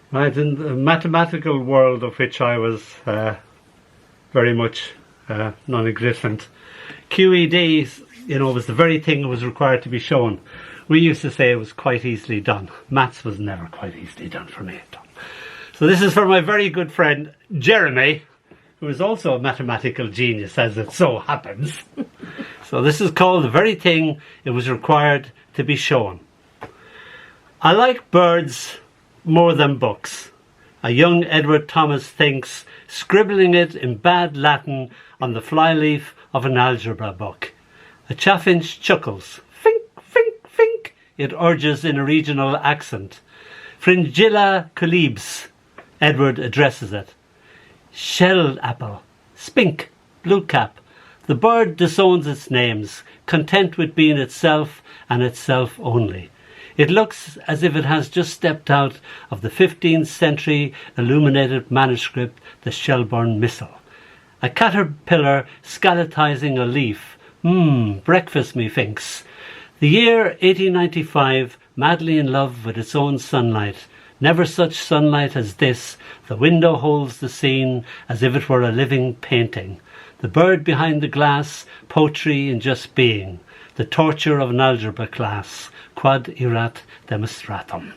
Right, in the mathematical world of which I was very much non-existent, QED, was the very thing that was required to be shown. We used to say it was quite easily done. Maths was never quite easily done for me. So this is for my very good friend Jeremy, who is also a mathematical genius, as it so happens. So this is called the very thing it was required to be shown. I like birds more than books. A young Edward Thomas thinks, scribbling it in bad Latin on the flyleaf of an algebra book. A chaffinch chuckles. Fink, fink, fink, it urges in a regional accent. Fringilla colibs, Edward addresses it. Shell apple, spink, blue cap. The bird disowns its names, content with being itself and itself only. It looks as if it has just stepped out of the 15th century illuminated manuscript, the Shelburne Missal. A caterpillar skeletizing a leaf. Breakfast, methinks. The year 1895, madly in love with its own sunlight. Never such sunlight as this. The window holds the scene as if it were a living painting. The bird behind the glass, poetry in just being. The torture of an algebra class. Quod erat demonstratum.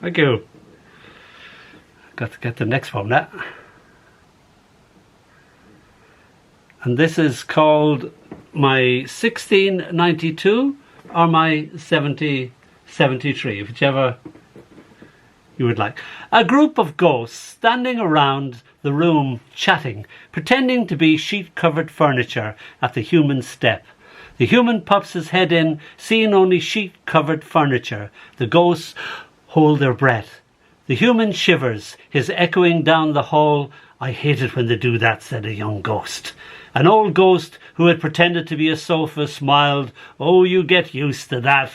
Thank you. Got to get the next one now. And this is called my 1692 or my 7073, whichever you would like. A group of ghosts standing around the room chatting, pretending to be sheet-covered furniture at the human step. The human pops his head in, seeing only sheet-covered furniture. The ghosts hold their breath. The human shivers, his echoing down the hall. I hate it when they do that, said a young ghost. An old ghost who had pretended to be a sofa smiled. Oh, you get used to that.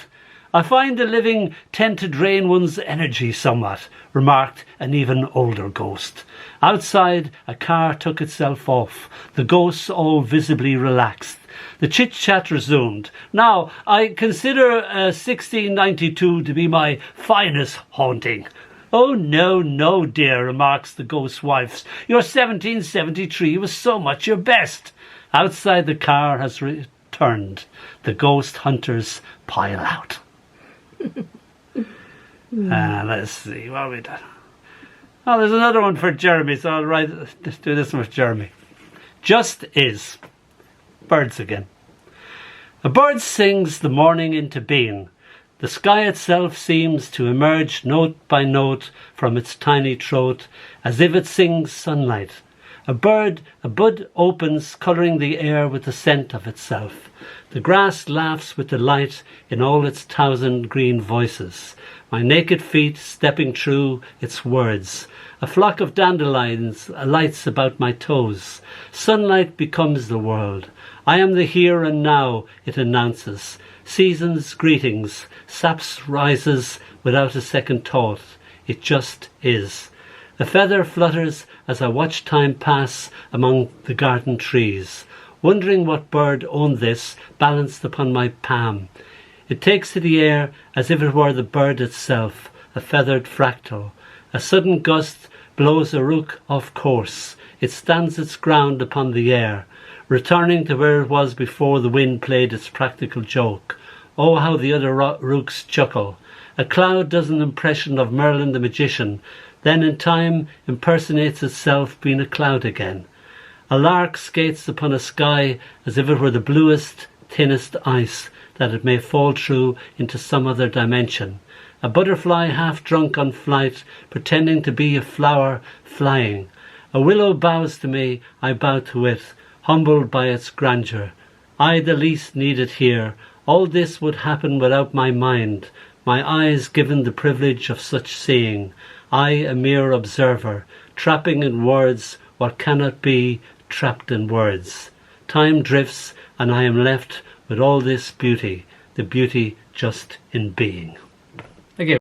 I find the living tend to drain one's energy somewhat, remarked an even older ghost. Outside, a car took itself off. The ghosts all visibly relaxed. The chit-chat resumed. Now, I consider 1692 to be my finest haunting. Oh, no, no, dear, remarks the ghost's wife. Your 1773 was so much your best. Outside, the car has returned. The ghost hunters pile out. Let's see, what have we done? Oh, there's another one for Jeremy, so I'll let's do this one for Jeremy. Just is. Birds again. A bird sings the morning into being. The sky itself seems to emerge note by note from its tiny throat, as if it sings sunlight. A bud opens, colouring the air with the scent of itself. The grass laughs with delight in all its thousand green voices. My naked feet stepping through its words. A flock of dandelions alights about my toes. Sunlight becomes the world. I am the here and now, it announces. Seasons, greetings, saps rises without a second thought. It just is. A feather flutters as I watch time pass among the garden trees, wondering what bird owned this, balanced upon my palm. It takes to the air as if it were the bird itself, a feathered fractal. A sudden gust blows a rook off course. It stands its ground upon the air, returning to where it was before the wind played its practical joke. Oh, how the other rooks chuckle. A cloud does an impression of Merlin the magician, then in time impersonates itself being a cloud again. A lark skates upon a sky as if it were the bluest, thinnest ice, that it may fall through into some other dimension. A butterfly half drunk on flight, pretending to be a flower flying. A willow bows to me, I bow to it, humbled by its grandeur. I the least needed here. All this would happen without my mind, my eyes given the privilege of such seeing. I a mere observer, trapping in words what cannot be trapped in words. Time drifts and I am left with all this beauty, the beauty just in being.